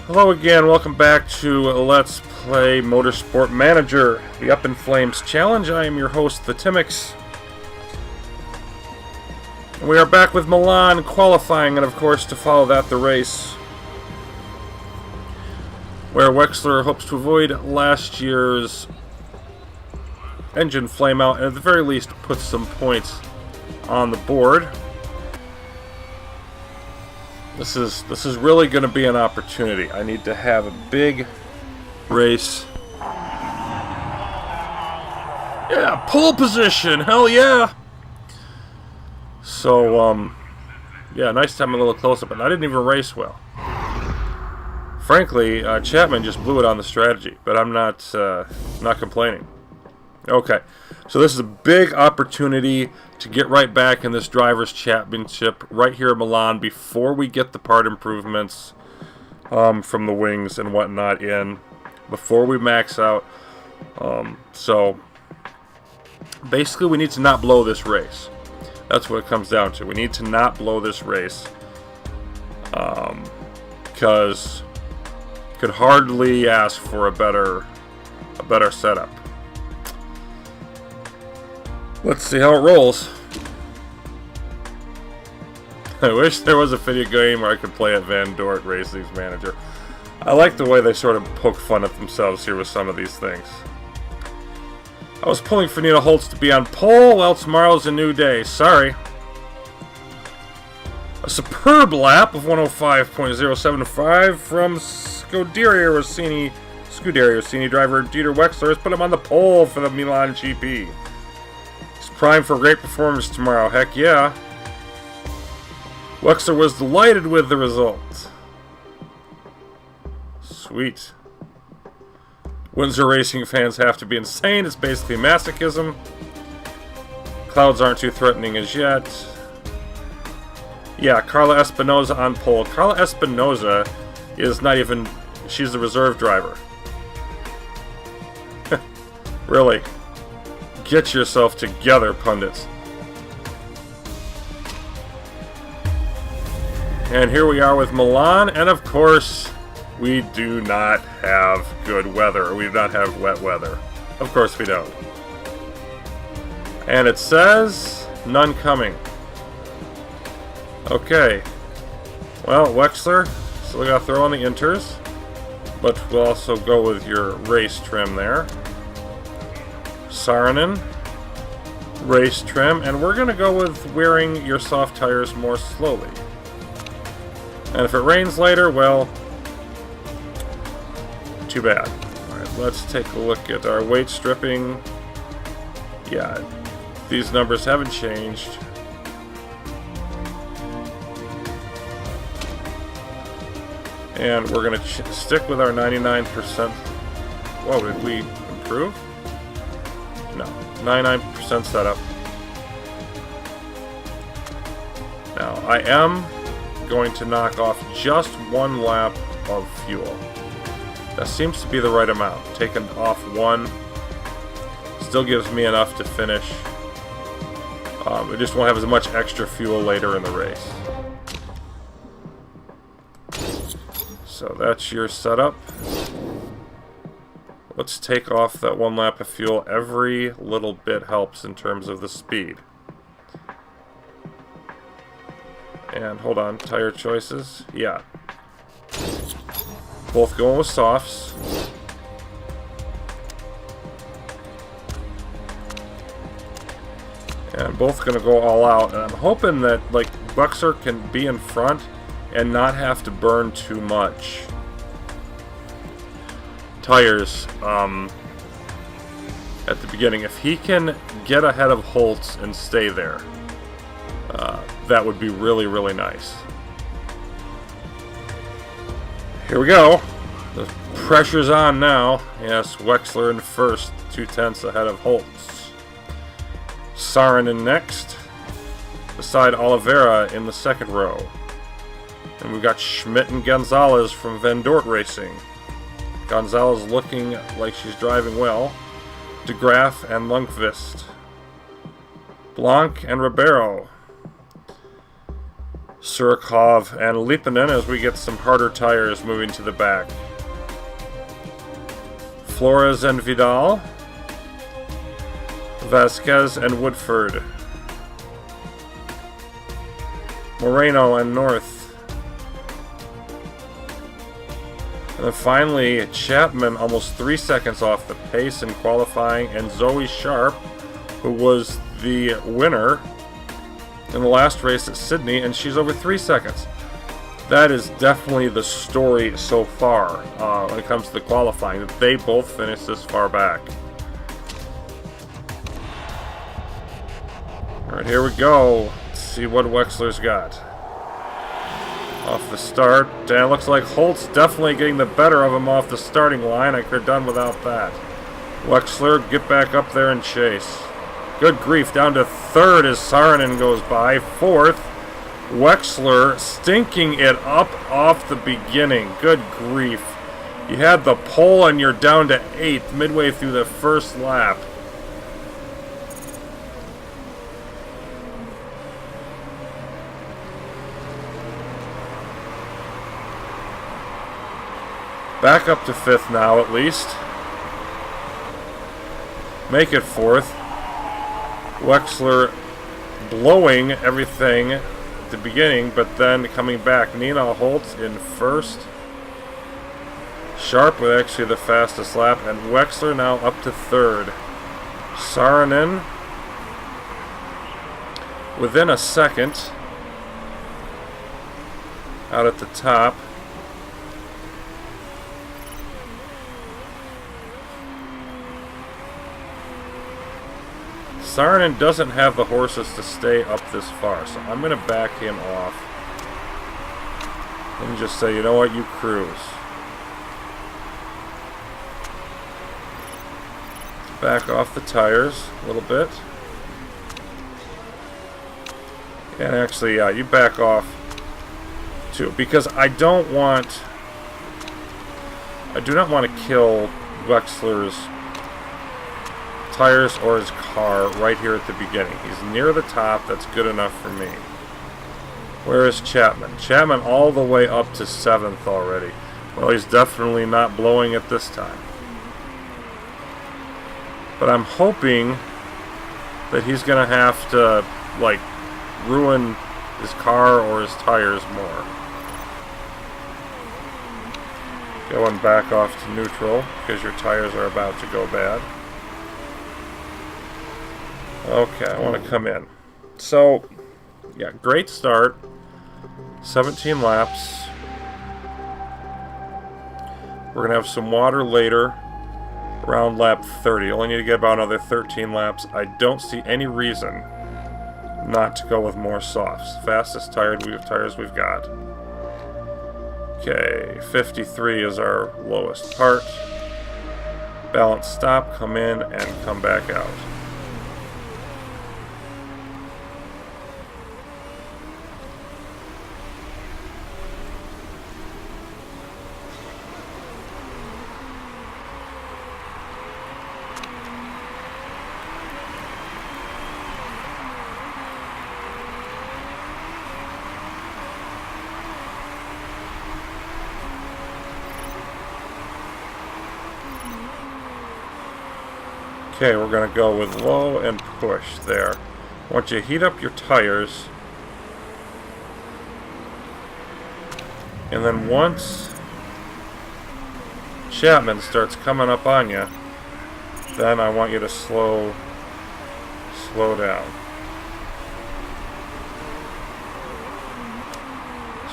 Hello again, welcome back to Let's Play Motorsport Manager, the Up in Flames Challenge. I am your host, the Timmix. We are back with Milan qualifying, and of course to follow that, the race, where Wexler hopes to avoid last year's engine flameout, and at the very least put some points on the board. This is really going to be an opportunity. I need to have a big race. Yeah, pole position, hell yeah! So, yeah, nice time a little closer, but I didn't even race well. Frankly, Chapman just blew it on the strategy, but I'm not complaining. Okay, so this is a big opportunity to get right back in this Drivers' Championship right here in Milan before we get the part improvements from the wings and whatnot in, before we max out. So basically we need to not blow this race. That's what it comes down to. We need to not blow this race because could hardly ask for a better setup. Let's see how it rolls. I wish there was a video game where I could play at Van Dort Racing's manager. I like the way they sort of poke fun at themselves here with some of these things. I was pulling for Nina Holtz to be on pole. Well, tomorrow's a new day. Sorry. A superb lap of 105.075 from Scuderia Rossini driver Dieter Wexler has put him on the pole for the Milan GP. Prime for a great performance tomorrow. Heck yeah. Wexler was delighted with the result. Sweet. Windsor Racing fans have to be insane. It's basically masochism. Clouds aren't too threatening as yet. Yeah, Carla Espinoza on pole. Carla Espinoza is not even... She's the reserve driver. Really? Get yourself together, pundits. And here we are with Milan, and of course, we do not have good weather. We do not have wet weather. Of course we don't. And it says, none coming. Okay. Well, Wexler, so we gotta throw on the inters, but we'll also go with your race trim there. Saarinen, race trim, and we're going to go with wearing your soft tires more slowly. And if it rains later, well, too bad. Alright, let's take a look at our weight stripping. Yeah, these numbers haven't changed. And we're going to stick with our 99%. Whoa, did we improve? No, 99% setup. Now, I am going to knock off just one lap of fuel. That seems to be the right amount. Taking off one still gives me enough to finish. We just won't have as much extra fuel later in the race. So that's your setup. Let's take off that one lap of fuel. Every little bit helps in terms of the speed. And hold on, tire choices. Yeah. Both going with softs. And both going to go all out. And I'm hoping that, like, Wexler can be in front and not have to burn too much tires at the beginning. If he can get ahead of Holtz and stay there, that would be really, really nice. Here we go. The pressure's on now. Yes, Wexler in first, 2/10 ahead of Holtz. Saarinen next, beside Oliveira in the second row. And we've got Schmidt and Gonzalez from Van Dort Racing. Gonzalez looking like she's driving well. De Graaf and Lundqvist. Blanc and Ribeiro. Surikov and Lipinen as we get some harder tires moving to the back. Flores and Vidal. Vasquez and Woodford. Moreno and North. And then finally, Chapman almost 3 seconds off the pace in qualifying, and Zoe Sharp, who was the winner in the last race at Sydney, and she's over 3 seconds. That is definitely the story so far when it comes to the qualifying, that they both finished this far back. Alright, here we go. Let's see what Wexler's got. Off the start, and it looks like Holt's definitely getting the better of him off the starting line. I could have done without that. Wexler, get back up there and chase. Good grief, down to third as Saarinen goes by. Fourth, Wexler stinking it up off the beginning. Good grief. You had the pole and you're down to 8th midway through the first lap. Back up to 5th now at least. Make it 4th. Wexler blowing everything at the beginning, but then coming back. Nina Holtz in 1st. Sharp with actually the fastest lap, and Wexler now up to 3rd. Saarinen within a second out at the top. Saarinen doesn't have the horses to stay up this far, so I'm going to back him off and just say, you know what, you cruise. Back off the tires a little bit. And actually, yeah, you back off too, because I do not want to kill Wexler's tires or his car right here at the beginning. He's near the top. That's good enough for me. Where is Chapman? Chapman all the way up to 7th already. Well, he's definitely not blowing it this time. But I'm hoping that he's going to have to, like, ruin his car or his tires more. Going back off to neutral because your tires are about to go bad. Okay, I want to come in. So, yeah, great start. 17 laps. We're going to have some water later, around lap 30. Only need to get about another 13 laps. I don't see any reason not to go with more softs. Fastest tires we've got. Okay, 53 is our lowest part. Balance stop, come in, and come back out. Okay, we're going to go with low and push there. Once you heat up your tires, and then once Chapman starts coming up on you, then I want you to slow down.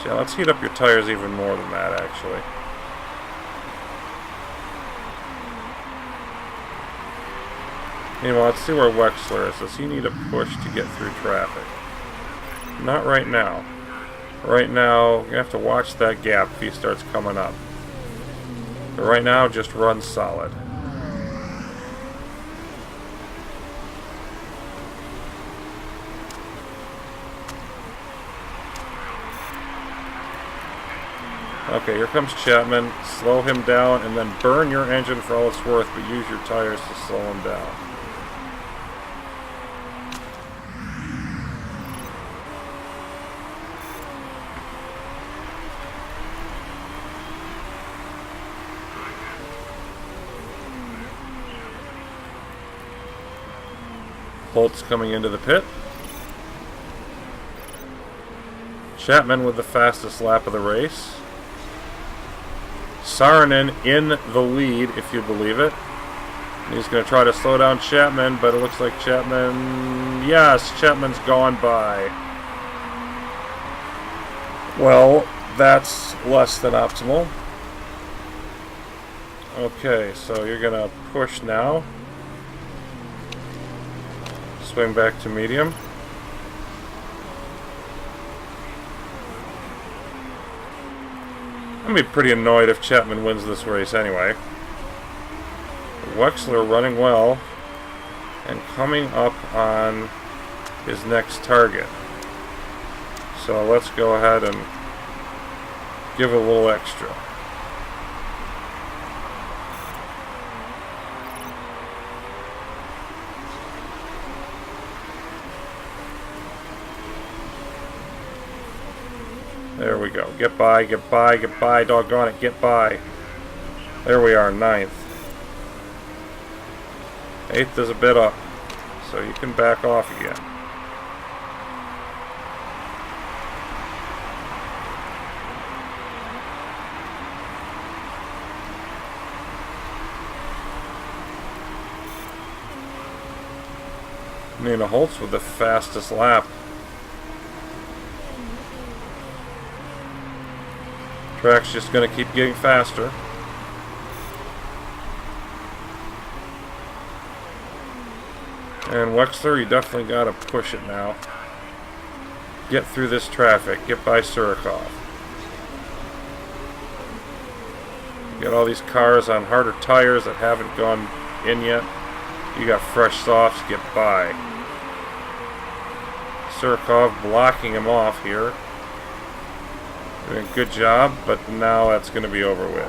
So yeah, let's heat up your tires even more than that, actually. Anyway, let's see where Wexler is. Does he need a push to get through traffic? Not right now. Right now, you have to watch that gap if he starts coming up. But right now, just run solid. Okay, here comes Chapman. Slow him down and then burn your engine for all it's worth, but use your tires to slow him down. Holtz coming into the pit. Chapman with the fastest lap of the race. Saarinen in the lead, if you believe it. And he's going to try to slow down Chapman, but it looks like Chapman... Yes, Chapman's gone by. Well, that's less than optimal. Okay, so you're going to push now. Swing back to medium. I'm going to be pretty annoyed if Chapman wins this race anyway. Wexler running well and coming up on his next target. So let's go ahead and give it a little extra. There we go. Get by, get by, get by, doggone it, get by. There we are, 9th. 8th is a bit up, so you can back off again. Nina Holtz with the fastest lap. Track's just going to keep getting faster. And Wexler, you definitely got to push it now. Get through this traffic. Get by Surikov. Get all these cars on harder tires that haven't gone in yet. You got fresh softs. Get by. Surikov blocking him off here. Doing a good job, but now that's going to be over with.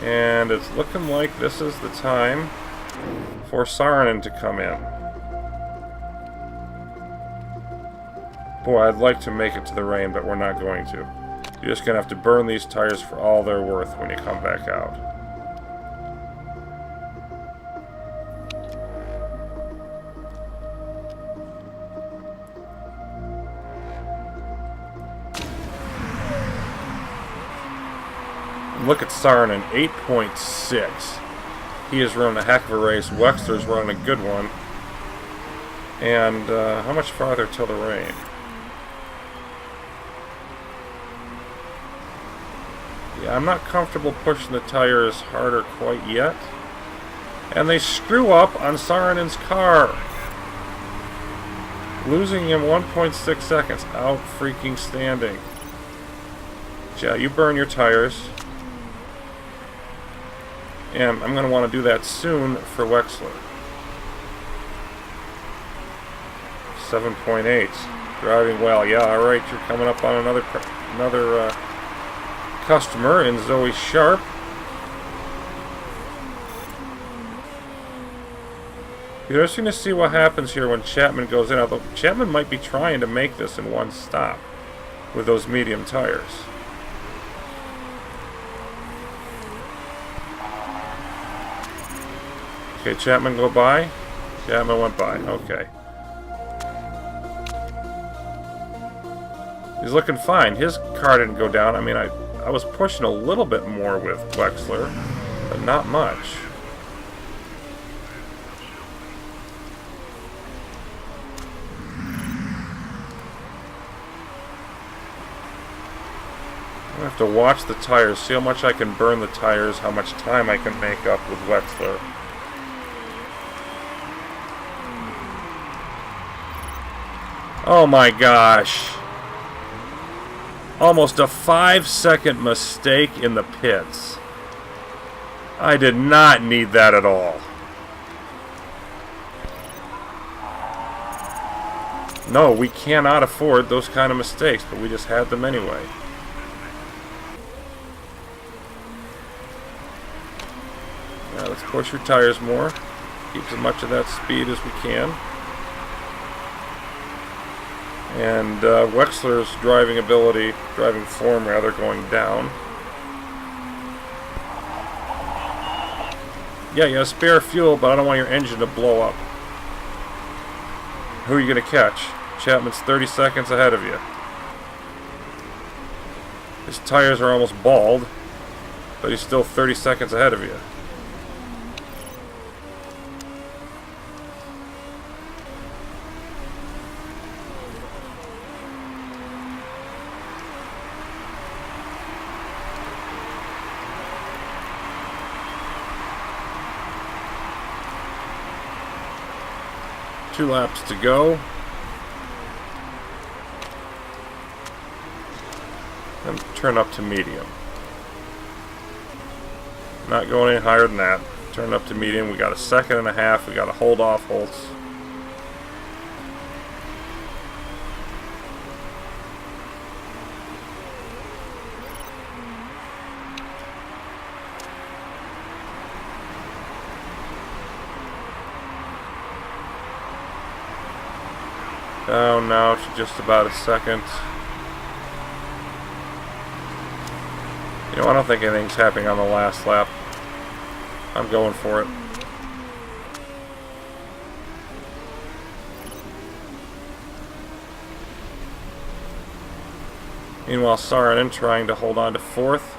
And it's looking like this is the time for Saarinen to come in. Boy, I'd like to make it to the rain, but we're not going to. You're just going to have to burn these tires for all they're worth when you come back out. Look at Saarinen, 8.6. He is running a heck of a race. Wexler's running a good one. And how much farther till the rain? Yeah, I'm not comfortable pushing the tires harder quite yet. And they screw up on Saarinen's car. Losing him 1.6 seconds. Out freaking standing. Yeah, you burn your tires. And I'm going to want to do that soon for Wexler. 7.8. Driving well. Yeah, alright, you're coming up on another customer in Zoe Sharp. You're interesting to see what happens here when Chapman goes in. Although Chapman might be trying to make this in one stop with those medium tires. Okay, Chapman go by. Chapman went by. Okay. He's looking fine. His car didn't go down. I mean, I was pushing a little bit more with Wexler, but not much. I have to watch the tires, see how much I can burn the tires, how much time I can make up with Wexler. Oh my gosh. Almost a 5-second mistake in the pits. I did not need that at all. No, we cannot afford those kind of mistakes, but we just had them anyway. Now let's push your tires more. Keep as much of that speed as we can. And Wexler's driving form rather, going down. Yeah, you have spare fuel, but I don't want your engine to blow up. Who are you going to catch? Chapman's 30 seconds ahead of you. His tires are almost bald, but he's still 30 seconds ahead of you. Two laps to go. And turn up to medium. Not going any higher than that. Turn up to medium. We got a second and a half. We got to hold off Holtz. Down now to just about a second. You know, I don't think anything's happening on the last lap. I'm going for it. Meanwhile, Saarinen trying to hold on to fourth,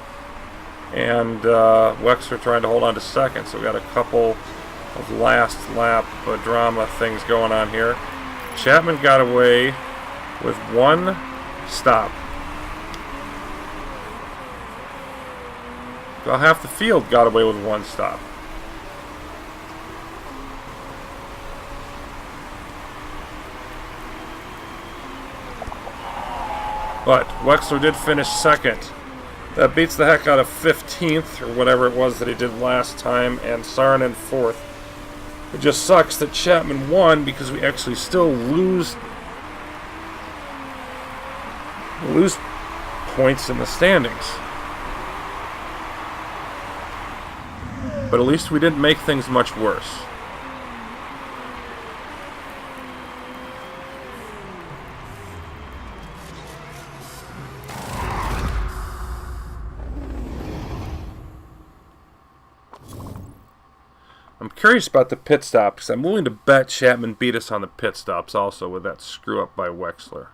and Wexler trying to hold on to second. So we got a couple of last lap drama things going on here. Chapman got away with one stop. About half the field got away with one stop. But Wexler did finish second. That beats the heck out of 15th, or whatever it was that he did last time, and Saarinen fourth. It just sucks that Chapman won because we actually still lose points in the standings. But at least we didn't make things much worse. I'm curious about the pit stop because I'm willing to bet Chapman beat us on the pit stops also with that screw up by Wexler.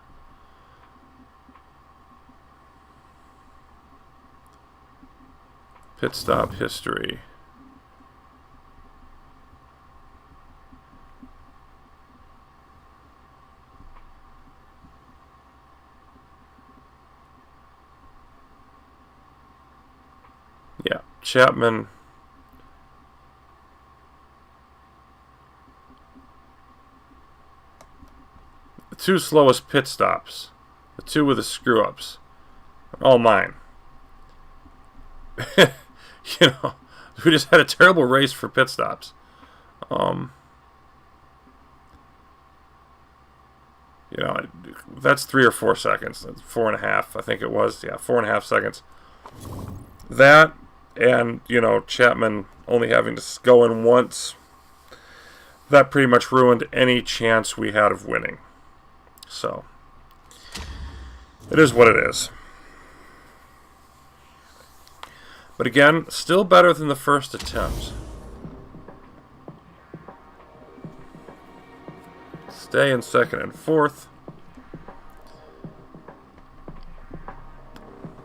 Pit stop history. Yeah, Chapman. The two slowest pit stops, the two with the screw ups, are all mine. You know, we just had a terrible race for pit stops. You know, that's 3 or 4 seconds. 4.5, I think it was. Yeah, 4.5 seconds. That, and, you know, Chapman only having to go in once, that pretty much ruined any chance we had of winning. So, it is what it is. But again, still better than the first attempt. Stay in second and fourth.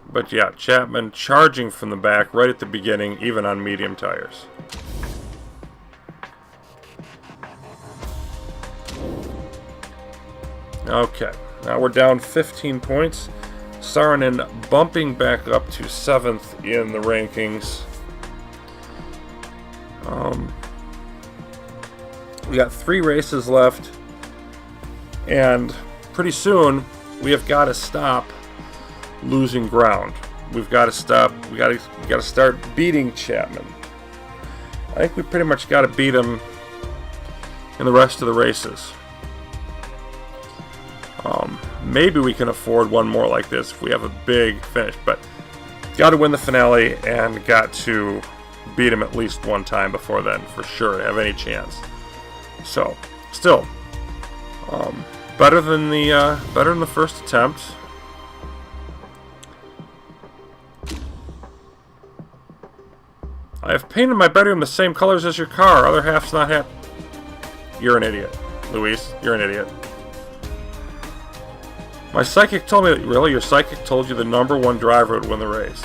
But yeah, Chapman charging from the back right at the beginning, even on medium tires. Okay, now we're down 15 points. Saarinen bumping back up to 7th in the rankings. We got 3 races left, and pretty soon we have got to stop losing ground. We've got to stop. We got to start beating Chapman. I think we pretty much got to beat him in the rest of the races. Maybe we can afford one more like this if we have a big finish, but got to win the finale and got to beat him at least one time before then for sure to have any chance. So, still, better than the first attempt. I I've painted my bedroom the same colors as your car. Other half's not happy. You're an idiot, Luis. You're an idiot. My psychic told me that... Really? Your psychic told you the #1 driver would win the race?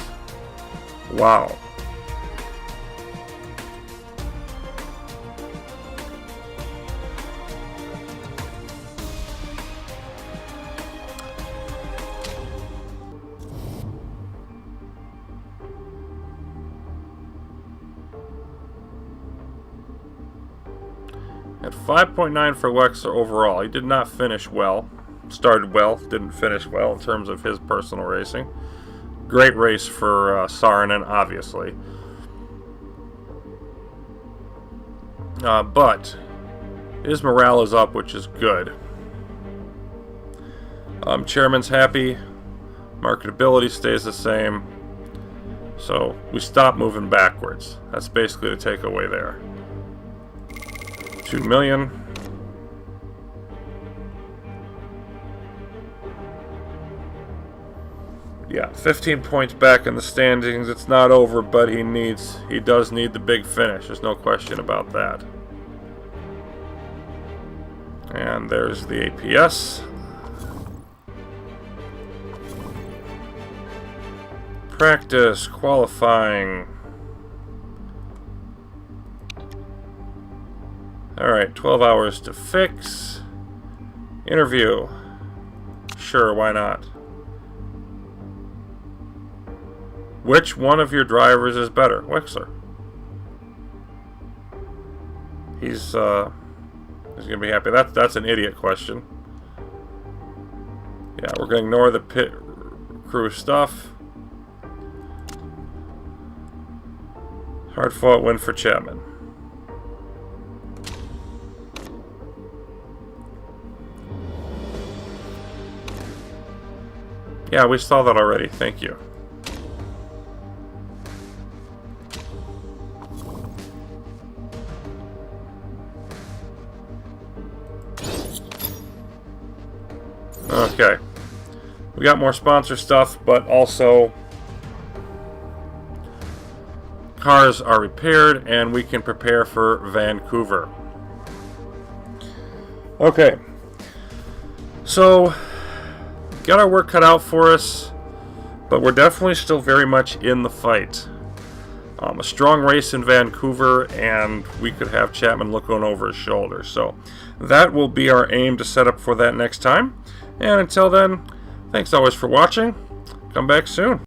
Wow. At 5.9 for Wexler overall. He did not finish well. Started well, didn't finish well in terms of his personal racing. Great race for Saarinen, obviously. But his morale is up, which is good. Chairman's happy. Marketability stays the same. So we stop moving backwards. That's basically the takeaway there. 2 million. Yeah, 15 points back in the standings. It's not over, but he does need the big finish. There's no question about that. And there's the APS. Practice, qualifying. Alright, 12 hours to fix. Interview. Sure, why not? Which one of your drivers is better? Wexler. He's gonna be happy. That's an idiot question. Yeah, we're gonna ignore the pit crew stuff. Hard fought win for Chapman. Yeah, we saw that already. Thank you. Okay. We got more sponsor stuff, but also cars are repaired and we can prepare for Vancouver. Okay. So got our work cut out for us, but we're definitely still very much in the fight. A strong race in Vancouver, and we could have Chapman looking over his shoulder. So that will be our aim to set up for that next time. And until then, thanks always for watching. Come back soon.